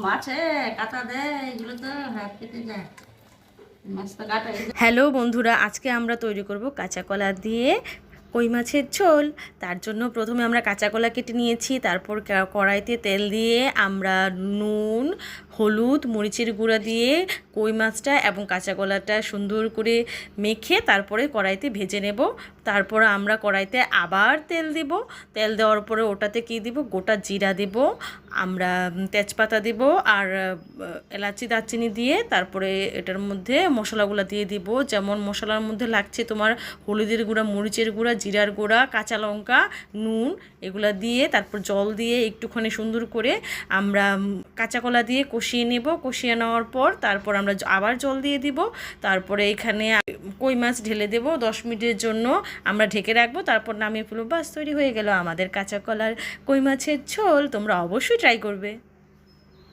মাছে কাটা দেয়, এগুলো তো হাত কেটে যায়। মাছ তো কাটা। হ্যালো বন্ধুরা, আজকে আমরা তৈরি করব কাঁচা কলা দিয়ে কই মাছের ঝোল। তার জন্য প্রথমে আমরা কাঁচা কলা কেটে নিয়েছি, তারপর কড়াইতে তেল দিয়ে আমরা নুন, হলুদ, মরিচের গুঁড়া দিয়ে কই মাছটা এবং কাঁচা কলাটা সুন্দর করে মেখে তারপরে কড়াইতে ভেজে নেব। তারপর আমরা কড়াইতে আবার তেল দিব। তেল দেওয়ার পরে ওটাতে কী দিব, গোটা জিরা দেব, আমরা তেজপাতা দেব আর এলাচি দারচিনি দিয়ে তারপরে এটার মধ্যে মশলাগুলো দিয়ে দিব। যেমন মশলার মধ্যে লাগছে তোমার হলুদের গুঁড়া, মরিচের গুঁড়া, জিরার গুঁড়া, কাঁচা লঙ্কা, নুন, এগুলো দিয়ে তারপর জল দিয়ে একটুখানি সুন্দর করে আমরা কাঁচা কলা দিয়ে কষিয়ে নেব। কষিয়ে নেওয়ার পর তারপর আমরা আবার জল দিয়ে দিব। তারপরে এখানে কই মাছ ঢেলে দেব। 10 মিনিটের জন্য আমরা ঢেকে রাখবো, তারপর নামিয়ে ফেলবো। বাস, তৈরি হয়ে গেল আমাদের কাঁচা কলার কই মাছের ঝোল। তোমরা অবশ্যই ট্রাই করবে।